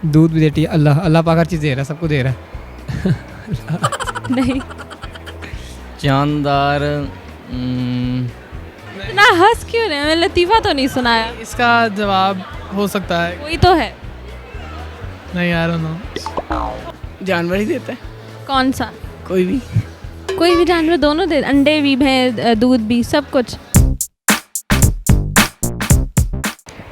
दूध भी देती है। अल्लाह अल्लाह पाक हर चीज़ दे रहा है, सबको दे रहा है। नहीं। जानदार इतना हंस क्यों रहे हैं? मैं लतीफ़ा तो नहीं सुनाया। इसका जवाब हो सकता है। कोई तो है। नहीं यार नो। जानवर ही देता है कौन सा? कोई भी। कोई भी जानवर दोनों दे, अंडे भी, भैंस, दूध भी, सब कुछ।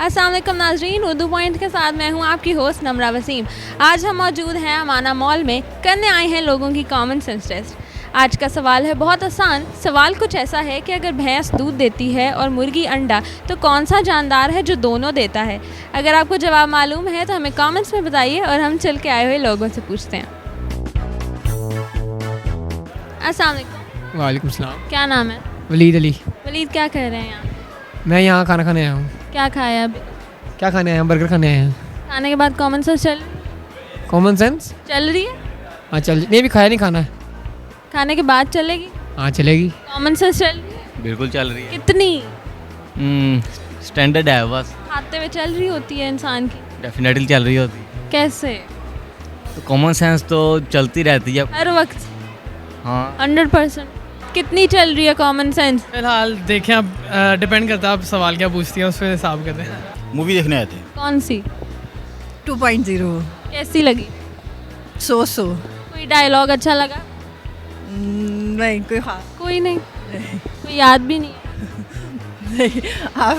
अस्सलाम वालेकुम नाज़रीन, उर्दू पॉइंट के साथ मैं हूं आपकी होस्ट नमरा वसीम। आज हम मौजूद हैं अमाना मॉल में, करने आए हैं लोगों की कॉमन सेंस टेस्ट। आज का सवाल है बहुत आसान। सवाल कुछ ऐसा है कि अगर भैंस दूध देती है और मुर्गी अंडा, तो कौन सा जानदार है जो दोनों देता है? अगर आपको जवाब मालूम है तो हमें कमेंट्स में बताइए और हम चल के आए हुए लोगों से पूछते हैं। अस्सलाम वालेकुम। वालेकुम सलाम। क्या नाम है? वलीद अली। वलीद, क्या कर रहे हैं यहाँ? मैं यहाँ खाना खाने आया हूँ। क्या खाया अभी? क्या खाने आया हूँ? बर्गर खाने आया हूँ। खाने के बाद कॉमन सेंस कॉमन सेंस चल रही है? हाँ चल, नहीं भी खाया नहीं, खाना है। खाने के बाद चलेगी? हाँ चलेगी। कॉमन सेंस चल रही है? बिल्कुल चल रही है। कितनी? स्टैंडर्ड है बस। खाते हुए चल रही होती है इंसान की? डेफिनेटली चल रही होती है। कैसे? तो कॉमन सेंस तो चलती रहती है। हर वक्त? हाँ 100%। कितनी चल रही है कॉमन सेंस? फिलहाल देखें, अब डिपेंड करता है आप सवाल क्या पूछती हैं, उस पर हिसाब करते हैं। मूवी देखने आए थे। कौन सी? 2.0 कैसी लगी? सो कोई डायलॉग अच्छा लगा? नहीं कोई हाँ कोई नहीं? कोई याद भी नहीं है? नहीं आप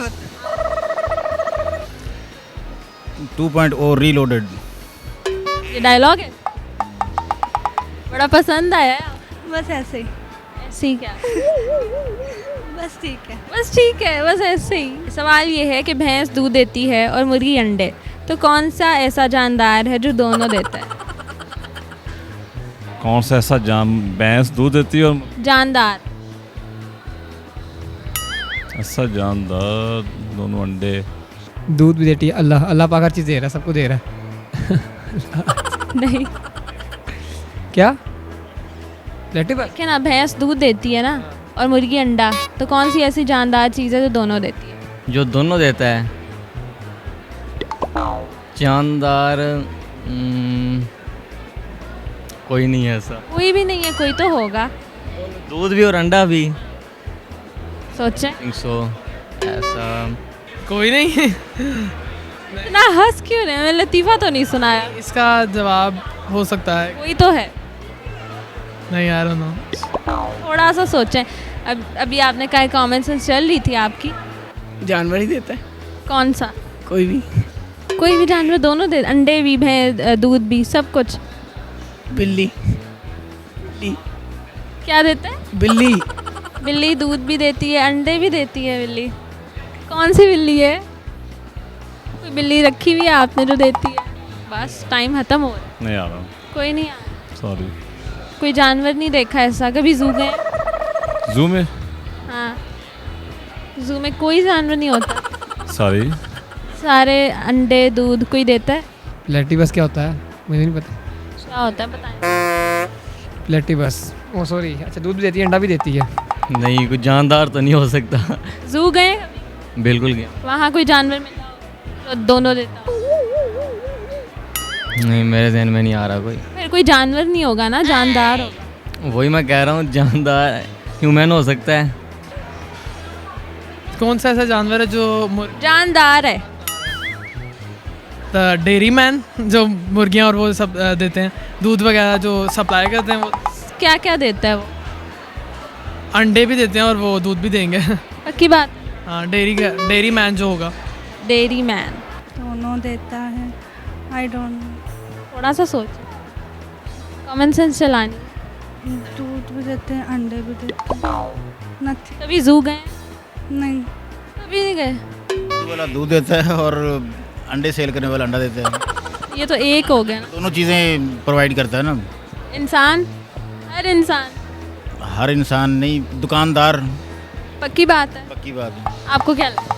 2.0 रीलोडेड। ये डायलॉग है? बड़ा पसंद आया है? बस ऐसे ही। ऐसे ही क्या? बस ठीक है। बस ठीक है, बस ऐसे ही। सवाल ये है कि भैंस दूध देती है और मुर्गी अंडे, तो कौन सा ऐसा जानदार है जो दोनों देता है? कौन सा ऐसा भैंस दूध देती है और जानदार। ऐसा जानदार दोनों अंडे। दूध भी देती है। अल्लाह अल्लाह पाक हर चीज़ दे रहा है, सबको दे रहा है। नहीं। क्या लेटिव? क्या ना, भैंस दूध देती है ना और मुर्गी अंडा, तो कौन सी ऐसी जानदार चीज़ है जो दोनों देती है? जो दोनों देता है जानदार कोई नहीं है ऐसा। कोई भी नहीं है, कोई तो होगा। दूध भी और अंडा भी। सोचें। थिंक सो ऐसा कोई नहीं। इतना हंस क्यों रहे हैं? मैं लतीफ़ा तो नहीं सुनाया। इसका जवाब हो सकता है। कोई तो है। नहीं यार नो। थोड़ा सा सोचें। अभी आपने कहा कॉमन सेंस चल रही थी आपकी। जानवर ही देता है कौन सा? कोई भी। कोई भी जानवर दोनों दे, अंडे भी, भैंस, दूध भी, सब कुछ। बिल्ली। क्या देता है? बिल्ली। बिल्ली दूध भी देती है, अंडे भी देती है बिल्ली। कौन सी बिल्ली है? कोई बिल्ली रखी हुई है आपने जो देती है? बस टाइम खत्म हो रहा है। नहीं आ रहा। कोई नहीं आया? सॉरी। कोई जानवर नहीं देखा ऐसा? कभी जू गए? जू में? हाँ, जू में कोई जानवर नहीं होता। सॉरी। सारे अंडे दूध कोई देता है? प्लेटिबस क्या होता है? मुझे नहीं पता। क्या होता है बताएं। प्लेटिबस, ओ सॉरी। अच्छा, दूध भी देती है, अंडा भी देती है। नहीं, कुछ जानदार तो नहीं हो सकता। जू गए कभी? बिल्कुल गया। वहाँ कोई जानवर मिला हो तो दोनों देता हो? नहीं, मेरे जहन में नहीं आ रहा कोई। फिर कोई जानवर नहीं होगा ना, जानदार होगा। वही मैं कह रहा हूँ, जानदार ह्यूमन हो सकता है। कौन सा ऐसा जानवर है जो जानदार है? डेयरी मैन, जो मुर्गियाँ और वो सब देते हैं, दूध वगैरह जो सप्लाई करते हैं, वो क्या क्या देता है वो? अंडे भी देते हैं और वो दूध भी देंगे। पक्की बात? हाँ, डेयरी मैन जो होगा। डेयरी मैन दोनों देता है। I don't know. थोड़ा सा सोच, कॉमन सेंस चलानी। दूध भी देते हैं, अंडे भी देते हैं। नथिंग। कभी जू गए? नहीं। कभी नहीं गए? दूध वाला दूध देता है और अंडे सेल करने वाला अंडा देता है। ये तो एक हो गया ना। दोनों चीज़ें प्रोवाइड करता है ना। इंसान, हर इंसान। हर इंसान नहीं, दुकानदार। पक्की बात है? पक्की बात है। आपको क्या लगता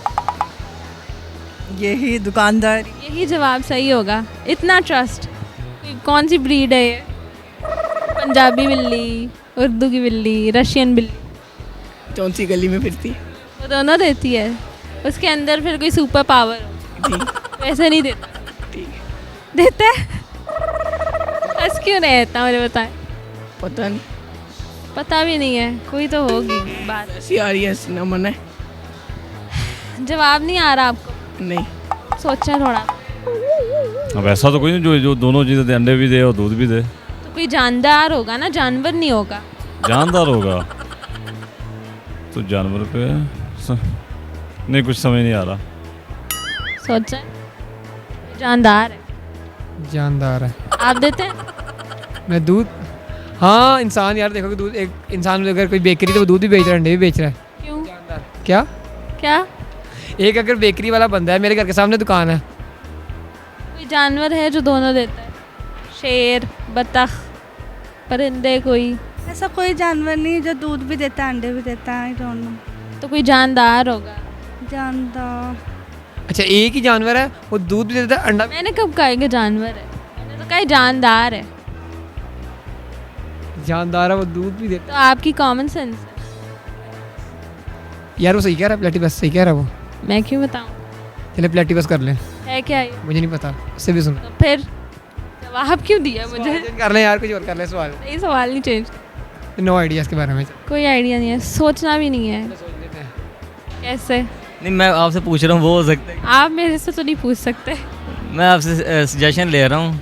यही दुकानदार। है? यही जवाब सही होगा। इतना ट्रस्ट। कौन सी ब्रीड है ये? पंजाबी बिल्ली, उर्दू की बिल्ली, रशियन बिल्ली? कौन सी गली में फिरती? वो दोनों देती है। उसके अंदर फिर कोई सुपर पावर हो, जी वैसे नहीं देता। ठीक है। देते हैं? बस क्यों नहीं है इतना, मुझे बताएं। पता नहीं, पता भी नहीं है, कोई तो होगी बात। ऐसी आ रही है, ऐसी ना मन है। जवाब नहीं आ रहा आपको? नहीं, सोचें थोड़ा। अब ऐसा तो कोई नहीं जो दोनों चीज़ें दे, अंडे भी दे और दूध भी दे। तो कोई जानदार होगा ना, जानवर नहीं होगा। जानदार होगा तो जानवर पे नहीं, कुछ समझ नहीं आ रहा। सोचें। जानदार है। जानदार है। आप देते हैं? मैं दूध, हाँ इंसान यार, देखो कि दूध, एक इंसान अगर कोई बेकरी तो वो दूध भी बेच रहा है, अंडे भी बेच रहा है। क्यों? क्या? क्या? एक अगर बेकरी वाला बंदा है, मेरे घर के सामने दुकान है, कोई जानवर है जो दोनों देता है? शेर, बतख, परिंदे कोई? ऐसा कोई जानवर नहीं जो दूध भी देता है अंडे भी देता है। I don't know. तो कोई जानदार होगा। जानदार। अच्छा एक ही जानवर है वो दूध भी देता है अंडा भी। मैंने कब कहा कि जानवर है? मैंने तो कहा है जानदार है। जानदार है वो दूध भी देता तो आपकी कॉमन सेंस है। है। यार वो सही कह रहा है, प्लेटिपस सही कह रहा है वो। मैं क्यों बताऊं? चले प्लेटिपस कर लें, है क्या ये? मुझे नहीं पता, उससे भी सुनो। तो फिर जवाब क्यों दिया मुझे? कर लें यार, कुछ और कर लें सवाल। सही सवाल नहीं चेंज। नो आइडिया इसके बारे में। कोई आइडिया नहीं है, सोचना भी नहीं है। कैसे? नहीं, मैं आपसे पूछ रहा हूँ, वो हो सकता है। आप मेरे से तो नहीं पूछ सकते। मैं आपसे सजेशन ले रहा हूँ।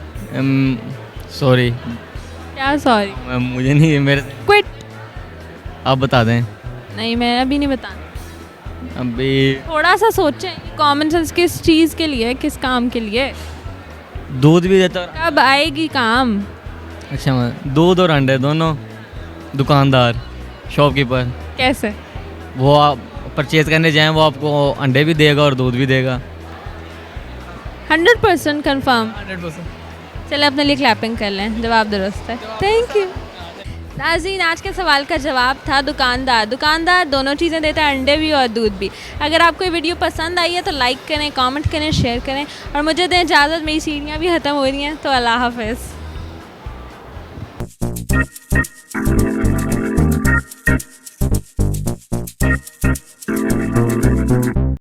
सॉरी, क्या सॉरी? मुझे नहीं, मेरे क्विट। आप बता दें। नहीं, मैं अभी नहीं बताना। अभी थोड़ा सा सोचें, कॉमन सेंस किस चीज़ के लिए, किस काम के लिए, दूध भी देता और कब आएगी काम? अच्छा, दूध और अंडे दोनों। दुकानदार, शॉपकीपर, कैसे? वो आप परचेज करने जाएं, वो आपको अंडे भी देगा और दूध भी देगा। 100% कंफर्म। 100%। चले अपने लिए क्लैपिंग कर लें, जवाब दुरुस्त है। Thank you. नाज़रीन, आज के सवाल का जवाब था दुकानदार। दुकानदार दोनों चीज़ें देता है, अंडे भी और दूध भी। अगर आपको ये वीडियो पसंद आई है तो लाइक करें, कमेंट करें, शेयर करें और मुझे दें इजाज़त, मेरी सीढ़ियाँ भी ख़त्म हो रही हैं, तो अल्लाह हाफ़िज़।